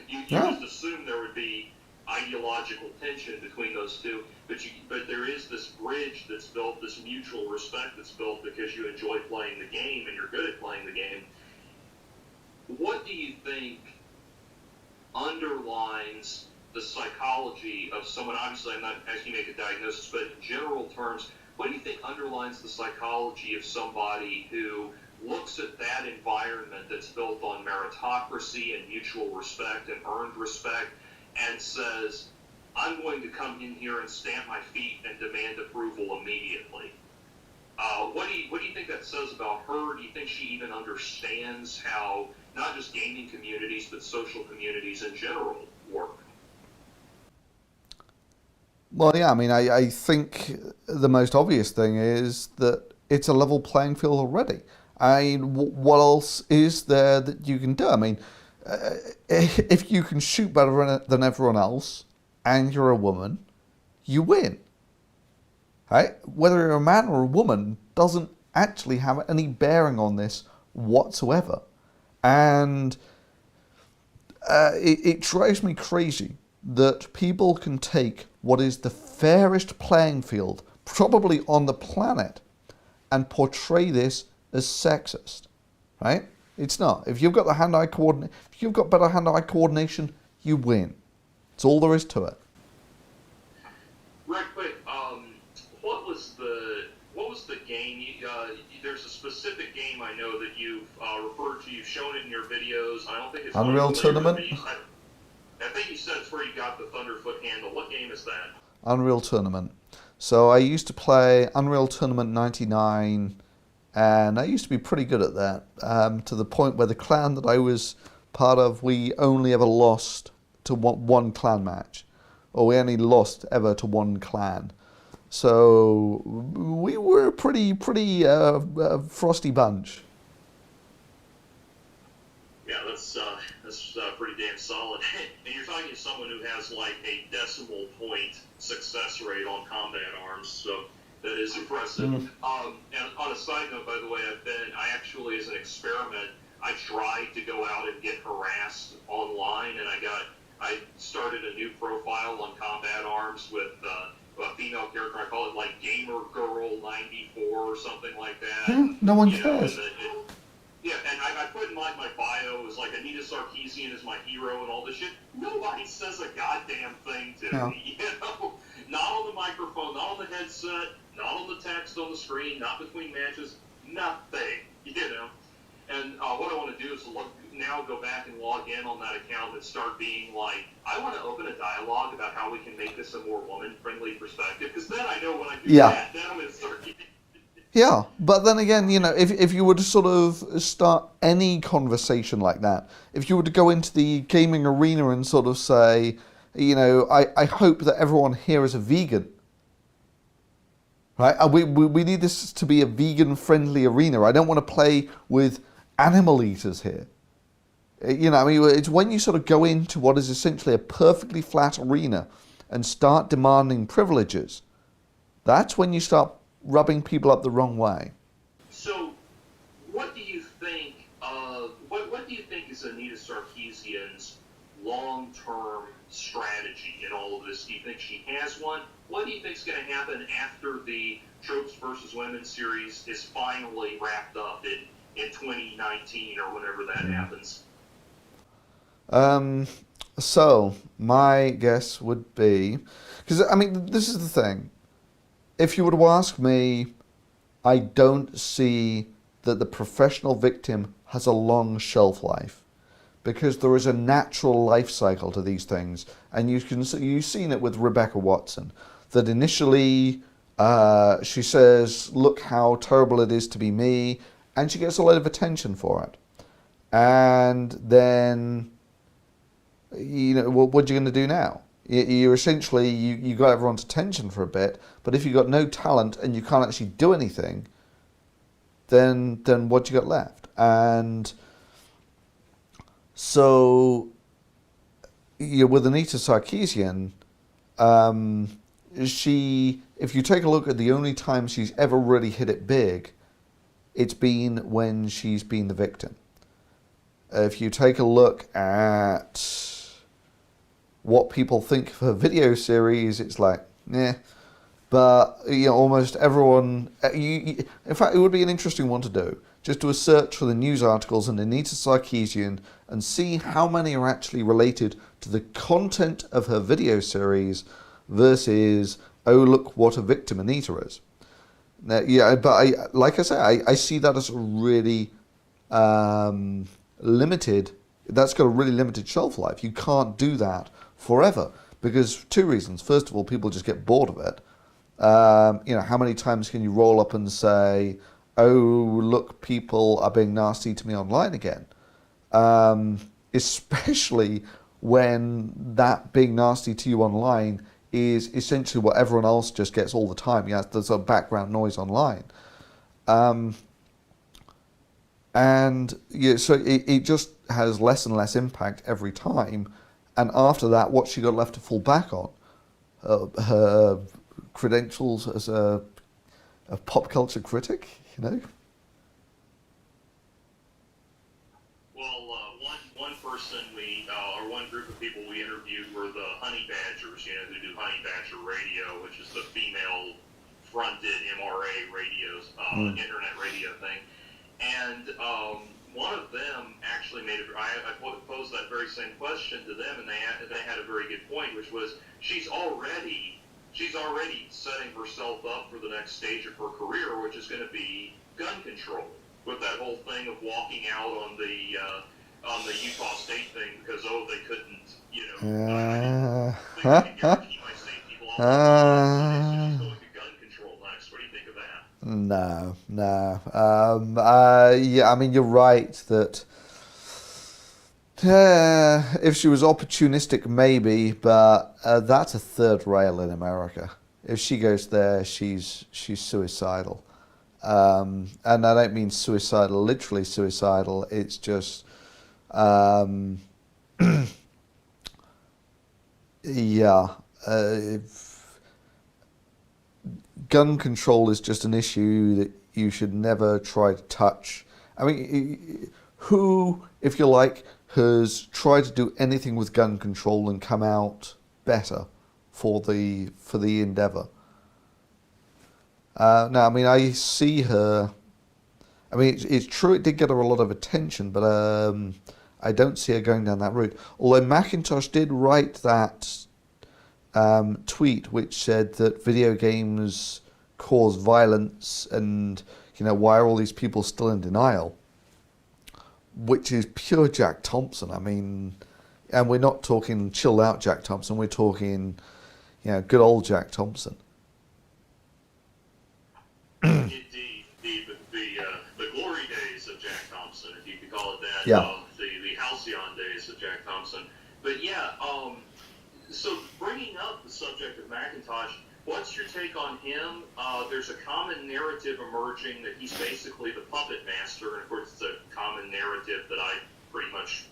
you just assume there would be ideological tension between those two, but there is this bridge that's built, this mutual respect that's built because you enjoy playing the game and you're good at playing the game. What do you think underlines the psychology of someone? Obviously, I'm not asking you to make a diagnosis, but in general terms, what do you think underlines the psychology of somebody who looks at that environment that's built on meritocracy and mutual respect and earned respect and says, I'm going to come in here and stamp my feet and demand approval immediately? What do you think that says about her? Do you think she even understands how not just gaming communities but social communities in general work? Well, yeah, I mean, I think the most obvious thing is that it's a level playing field already. I mean, what else is there that you can do? I mean, if you can shoot better than everyone else and you're a woman, you win. Right? Whether you're a man or a woman doesn't actually have any bearing on this whatsoever. And it drives me crazy that people can take what is the fairest playing field, probably on the planet, and portray this as sexist, right? It's not. If you've got the hand-eye if you've got better hand-eye coordination, you win. That's all there is to it. Right, quick. What was the game? There's a specific game I know that you've referred to. You've shown it in your videos. I don't think it's Unreal Tournament. I think you said it's where you got the Thunderfoot handle. What game is that? Unreal Tournament. So I used to play Unreal Tournament 99, and I used to be pretty good at that, to the point where the clan that I was part of, we only ever lost to one clan match, or we only lost ever to one clan. So we were a pretty frosty bunch. Yeah, that's pretty damn solid. And you're talking to someone who has like a decimal point success rate on combat arms, so that is impressive. And on a side note, by the way, I actually, as an experiment, I tried to go out and get harassed online, and I started a new profile on combat arms with a female character. I call it like Gamer Girl 94 or something like that. No one cares. Yeah, and I put in my bio, it was like Anita Sarkeesian is my hero and all this shit. Nobody says a goddamn thing to me, you know? Not on the microphone, not on the headset, not on the text on the screen, not between matches, nothing, you know? And what I want to do is now go back and log in on that account and start being like, I want to open a dialogue about how we can make this a more woman-friendly perspective, because then I know when I do that, then I'm going to start getting... Yeah, but then again, you know, if you were to sort of start any conversation like that, if you were to go into the gaming arena and sort of say, you know, I hope that everyone here is a vegan, right? We need this to be a vegan-friendly arena. I don't want to play with animal eaters here. You know, I mean, it's when you sort of go into what is essentially a perfectly flat arena and start demanding privileges, that's when you start rubbing people up the wrong way. So, what do you think what do you think is Anita Sarkeesian's long-term strategy in all of this? Do you think she has one? What do you think is going to happen after the Tropes versus Women series is finally wrapped up in 2019 or whenever that happens? So, my guess would be... Because, I mean, this is the thing. If you were to ask me, I don't see that the professional victim has a long shelf life, because there is a natural life cycle to these things, and you've seen it with Rebecca Watson, that initially she says, look how terrible it is to be me, and she gets a lot of attention for it. And then, you know, what are you going to do now? You're essentially, you got everyone's attention for a bit, but if you've got no talent and you can't actually do anything, then what you got left? And so, with Anita Sarkeesian, if you take a look at the only time she's ever really hit it big, it's been when she's been the victim. If you take a look at what people think of her video series, it's like, yeah. But, you know, almost everyone... in fact, it would be an interesting one to do. Just do a search for the news articles on Anita Sarkeesian and see how many are actually related to the content of her video series versus, oh, look what a victim Anita is. Now, yeah, but like I say, I see that as a really limited... That's got a really limited shelf life. You can't do that forever, because two reasons. First of all, people just get bored of it. You know, how many times can you roll up and say, oh, look, people are being nasty to me online again? Especially when that being nasty to you online is essentially what everyone else just gets all the time. Yeah, there's a background noise online. And yeah, so it just has less and less impact every time. And after that, what's she got left to fall back on? Her credentials as a pop culture critic, you know? Well, one person or one group of people we interviewed were the Honey Badgers, who do Honey Badger Radio, which is the female-fronted MRA radios, internet radio thing. And one of them actually I posed that very same question to them, and they had a very good point, which was she's already setting herself up for the next stage of her career, which is going to be gun control, with that whole thing of walking out on the Utah State thing because they couldn't, they couldn't guarantee my safety law. So she's going to gun control next. What do you think of that? No. Yeah, I mean, you're right that if she was opportunistic, maybe, but that's a third rail in America. If she goes there, she's suicidal. And I don't mean suicidal, literally suicidal. It's just, yeah. Gun control is just an issue that you should never try to touch. I mean, who, if you like, has tried to do anything with gun control and come out better for the endeavour? No, I mean, I see her. I mean, it's true it did get her a lot of attention, but I don't see her going down that route. Although McIntosh did write that tweet which said that video games cause violence, and why are all these people still in denial? Which is pure Jack Thompson. I mean, and we're not talking chilled out Jack Thompson. We're talking, good old Jack Thompson. Indeed, the glory days of Jack Thompson, if you could call it that. Yeah. The halcyon days of Jack Thompson. But yeah, so bringing up the subject of McIntosh, what's your take on him? There's a common narrative emerging that he's basically the puppet master, and of course it's a common narrative that I pretty much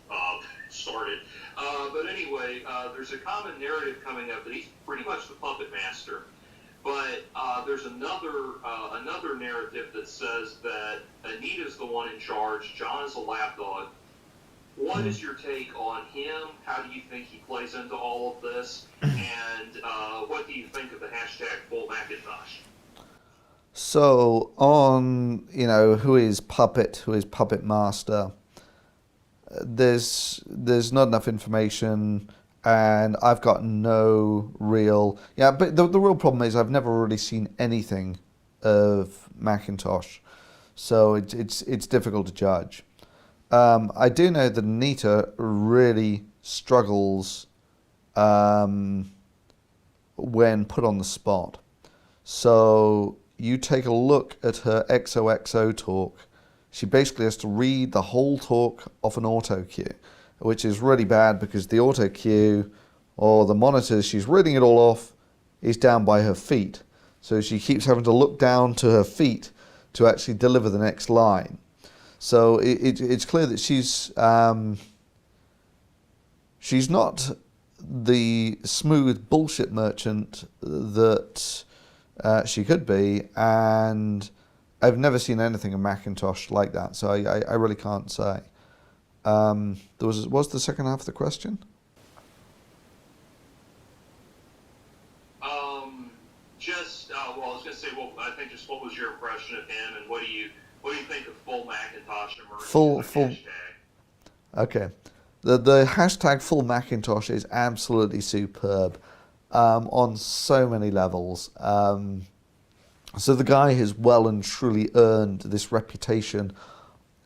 started. But anyway, there's a common narrative coming up that he's pretty much the puppet master. But there's another narrative that says that Anita's the one in charge, John is a lapdog. What is your take on him? How do you think he plays into all of this? And what do you think of the hashtag #FullMcIntosh? So on, who is puppet master, there's not enough information, and I've got no real... Yeah, but the real problem is I've never really seen anything of McIntosh, so it's difficult to judge. I do know that Anita really struggles when put on the spot. So you take a look at her XOXO talk. She basically has to read the whole talk off an auto cue, which is really bad because the auto cue or the monitor she's reading it all off is down by her feet. So she keeps having to look down to her feet to actually deliver the next line. So it's clear that she's not the smooth bullshit merchant that she could be, and I've never seen anything of McIntosh like that, so I really can't say. What's the second half of the question? I was going to say, I think just what was your impression of him, and what do you think of #FullMcIntosh emerging as a hashtag? Okay. The hashtag #FullMcIntosh is absolutely superb on so many levels. So the guy has well and truly earned this reputation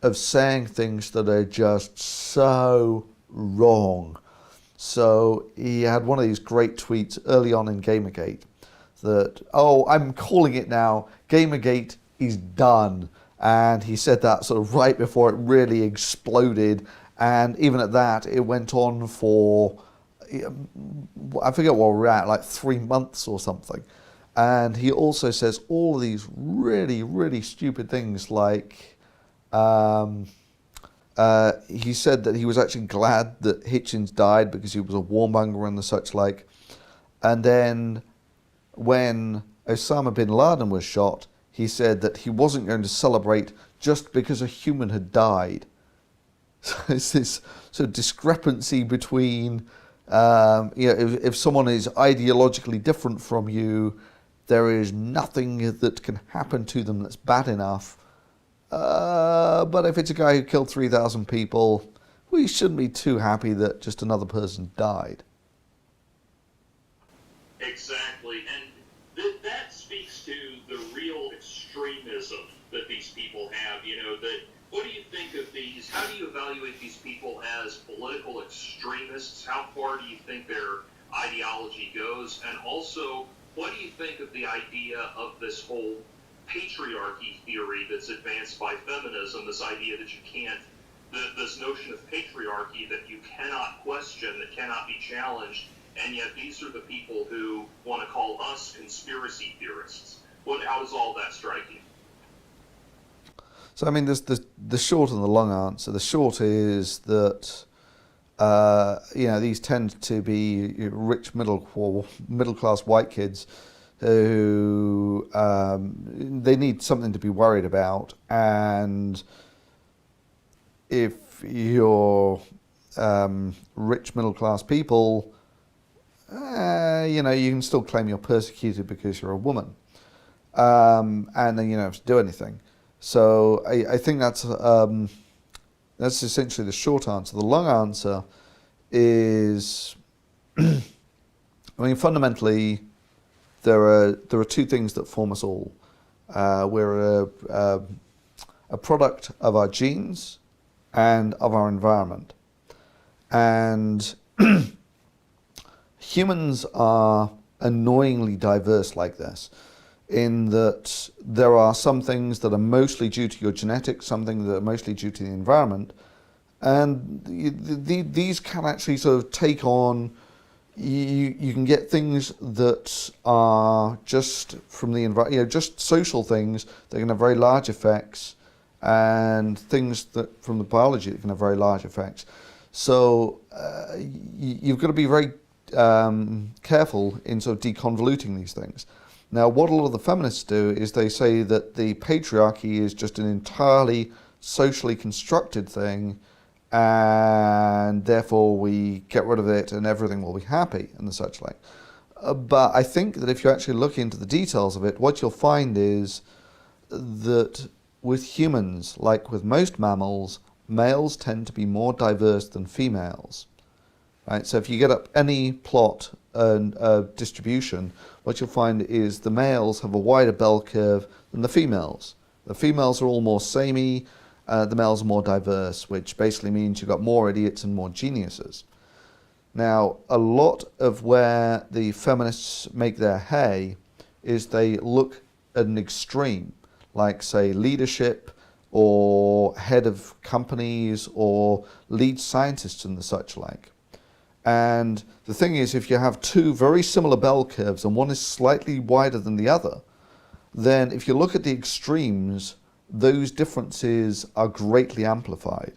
of saying things that are just so wrong. So he had one of these great tweets early on in Gamergate that, I'm calling it now, Gamergate is done. And he said that sort of right before it really exploded. And even at that, it went on for, I forget what we're at, like 3 months or something. And he also says all of these really, really stupid things like, he said that he was actually glad that Hitchens died because he was a warmonger and the such like. And then when Osama bin Laden was shot, he said that he wasn't going to celebrate just because a human had died. So it's this sort of discrepancy between, if someone is ideologically different from you, there is nothing that can happen to them that's bad enough. But if it's a guy who killed 3,000 people, we shouldn't be too happy that just another person died. Exactly, and that speaks to the real extremism that these people have. What do you think of these? How do you evaluate these people as political extremists? How far do you think their ideology goes? And also, what do you think of the idea of this whole patriarchy theory that's advanced by feminism, this idea that you can't, this notion of patriarchy that you cannot question, that cannot be challenged, and yet these are the people who want to call us conspiracy theorists. How does all that strike you? So, I mean, there's the short and the long answer. The short is that, these tend to be rich middle-class white kids who they need something to be worried about. And if you're rich middle-class people, you can still claim you're persecuted because you're a woman. And then you don't have to do anything. So I think that's essentially the short answer. The long answer is, fundamentally, there are two things that form us all. We're a product of our genes and of our environment. And humans are annoyingly diverse like this, in that there are some things that are mostly due to your genetics, some things that are mostly due to the environment, and these can actually sort of take on, you can get things that are just from the environment, just social things that can have very large effects, and things that from the biology that can have very large effects. So you've got to be very careful in sort of deconvoluting these things. Now, what a lot of the feminists do is they say that the patriarchy is just an entirely socially constructed thing, and therefore we get rid of it and everything will be happy and the such like. But I think that if you actually look into the details of it, what you'll find is that with humans, like with most mammals, males tend to be more diverse than females. Right? So if you get up any plot and distribution, what you'll find is the males have a wider bell curve than the females. The females are all more samey, the males are more diverse, which basically means you've got more idiots and more geniuses. Now, a lot of where the feminists make their hay is they look at an extreme, like, say, leadership or head of companies or lead scientists and the such like. And the thing is, if you have two very similar bell curves and one is slightly wider than the other, then if you look at the extremes, those differences are greatly amplified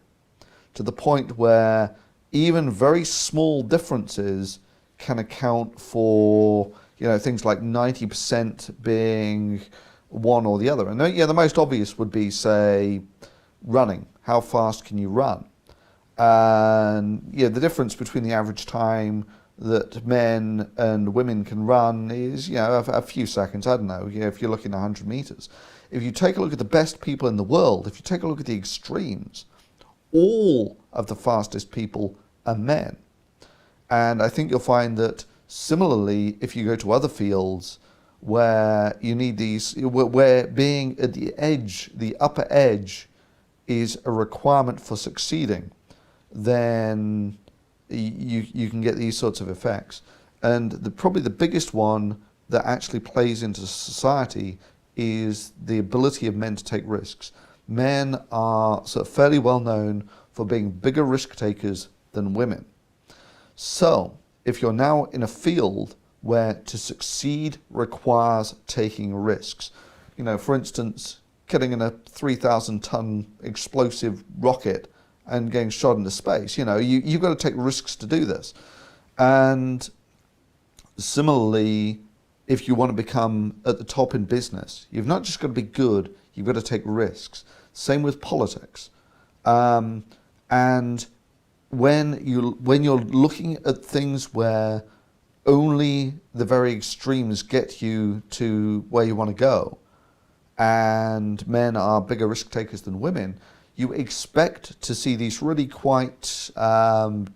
to the point where even very small differences can account for, things like 90% being one or the other. And the most obvious would be, say, running. How fast can you run? And the difference between the average time that men and women can run is, a few seconds. I don't know, if you're looking at 100 meters. If you take a look at the best people in the world, if you take a look at the extremes, all of the fastest people are men. And I think you'll find that similarly, if you go to other fields where you need these, where being at the edge, the upper edge, is a requirement for succeeding, then you can get these sorts of effects. And probably the biggest one that actually plays into society is the ability of men to take risks. Men are sort of fairly well known for being bigger risk takers than women. So if you're now in a field where to succeed requires taking risks, for instance, getting in a 3,000-ton explosive rocket and getting shot into space, you've got to take risks to do this. And similarly, if you want to become at the top in business, you've not just got to be good, you've got to take risks. Same with politics. And when you're looking at things where only the very extremes get you to where you want to go, and men are bigger risk takers than women, you expect to see these really quite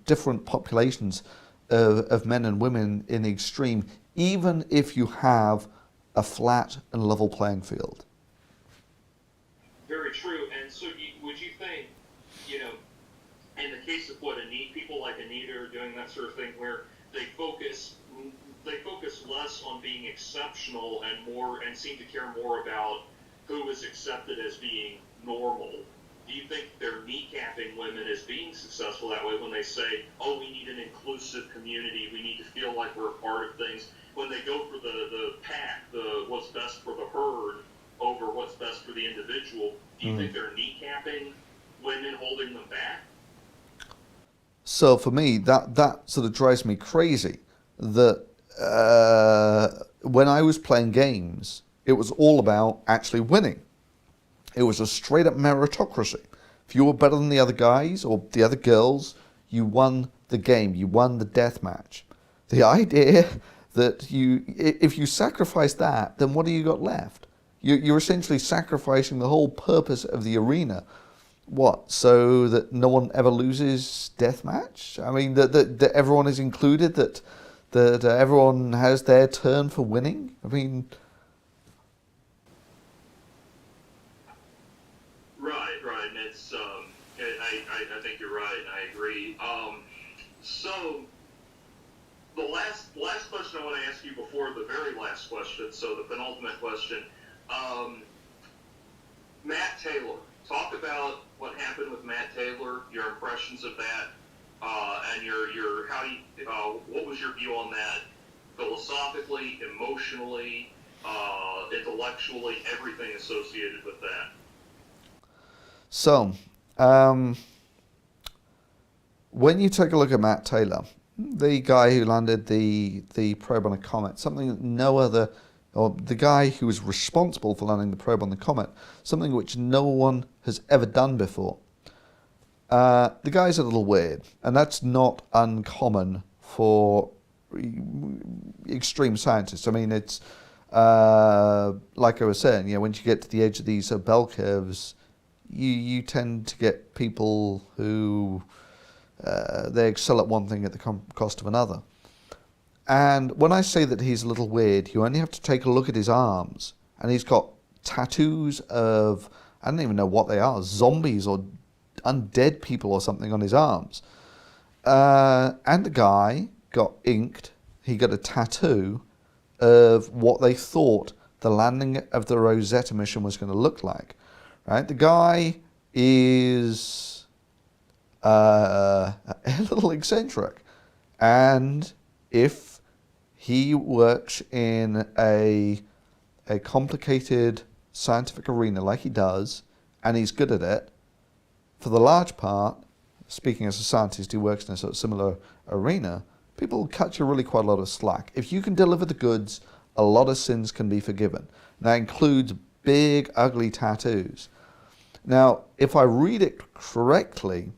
different populations of men and women in the extreme, even if you have a flat and level playing field. Very true. And so would you think, in the case of what people like Anita are doing, that sort of thing, where they focus less on being exceptional and seem to care more about who is accepted as being normal? Do you think they're kneecapping women as being successful that way when they say, oh, we need an inclusive community, we need to feel like we're a part of things? When they go for the pack, what's best for the herd over what's best for the individual, do you think they're kneecapping women, holding them back? So for me, that sort of drives me crazy, that when I was playing games, it was all about actually winning. It was a straight up meritocracy. If you were better than the other guys or the other girls, you won the game, you won the death match. The idea that if you sacrifice that, then what do you got left? You're essentially sacrificing the whole purpose of the arena. What, so that no one ever loses deathmatch? I mean, that everyone is included, that everyone has their turn for winning? I mean... Right. And it's, I think you're right, and I agree. So, the last question I want to ask you before the very last question, so the penultimate question, Matt Taylor. Talk about what happened with Matt Taylor, your impressions of that, and what was your view on that, philosophically, emotionally, intellectually, everything associated with that. So, when you take a look at Matt Taylor, the guy who landed the probe on a comet, something that no other, or the guy who was responsible for landing the probe on the comet, something which no one has ever done before. The guy's a little weird, and that's not uncommon for extreme scientists. I mean, it's like I was saying, when you get to the edge of these bell curves, you tend to get people who they excel at one thing at the cost of another. And when I say that he's a little weird, you only have to take a look at his arms, and he's got tattoos of, I don't even know what they are, zombies or undead people or something on his arms. And the guy got inked, he got a tattoo of what they thought the landing of the Rosetta mission was going to look like. Right? The guy is a little eccentric, and if he works in a complicated scientific arena like he does, and he's good at it, for the large part, speaking as a scientist who works in a sort of similar arena, people cut you really quite a lot of slack. If you can deliver the goods, a lot of sins can be forgiven. And that includes big, ugly tattoos. Now, if I read it correctly,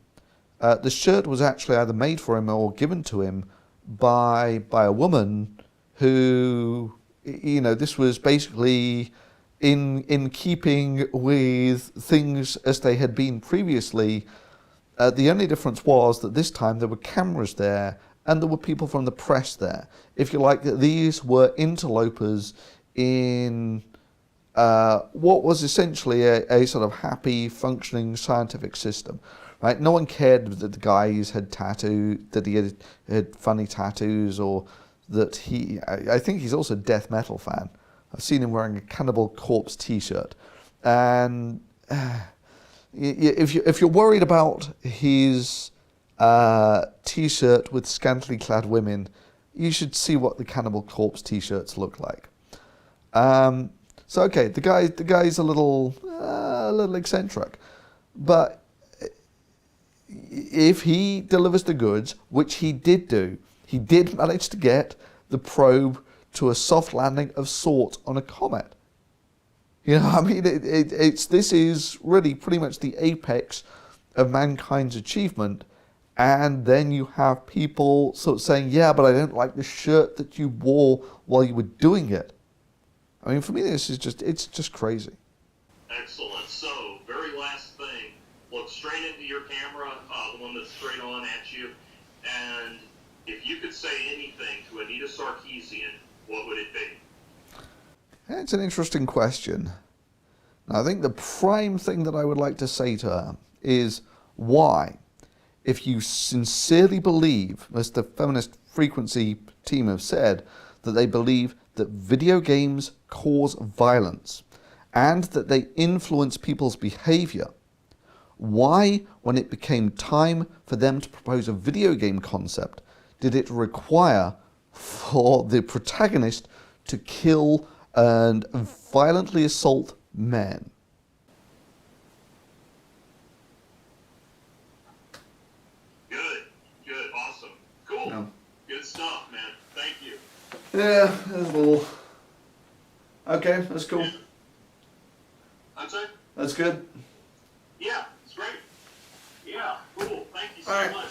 the shirt was actually either made for him or given to him by a woman who, this was basically in keeping with things as they had been previously. The only difference was that this time there were cameras there and there were people from the press there. If you like, these were interlopers in what was essentially a sort of happy, functioning scientific system. Right? No one cared that the guys had that he had funny tattoos, or that I think he's also a death metal fan. I've seen him wearing a Cannibal Corpse t-shirt. And if you're worried about his t-shirt with scantily clad women, you should see what the Cannibal Corpse t-shirts look like. So okay, the guy's a little eccentric, but if he delivers the goods, which he did do, he did manage to get the probe to a soft landing of sorts on a comet. You know, I mean, this is really pretty much the apex of mankind's achievement. And then you have people sort of saying, yeah, but I don't like the shirt that you wore while you were doing it. I mean, for me, it's just crazy. Excellent. So, very last thing, look straight into your camera, the one that's straight on at you, and if you could say anything to Anita Sarkeesian, what would it be? It's an interesting question. Now, I think the prime thing that I would like to say to her is why, if you sincerely believe, as the feminist frequency team have said, that they believe that video games cause violence and that they influence people's behavior, why, when it became time for them to propose a video game concept, did it require for the protagonist to kill and violently assault men? Good, awesome, cool, Yeah. Good stuff, man. Thank you. Yeah, that's a little... Okay, that's cool. Yeah. I'm sorry? That's good. Yeah, it's great. Yeah, cool. Thank you so All right. much.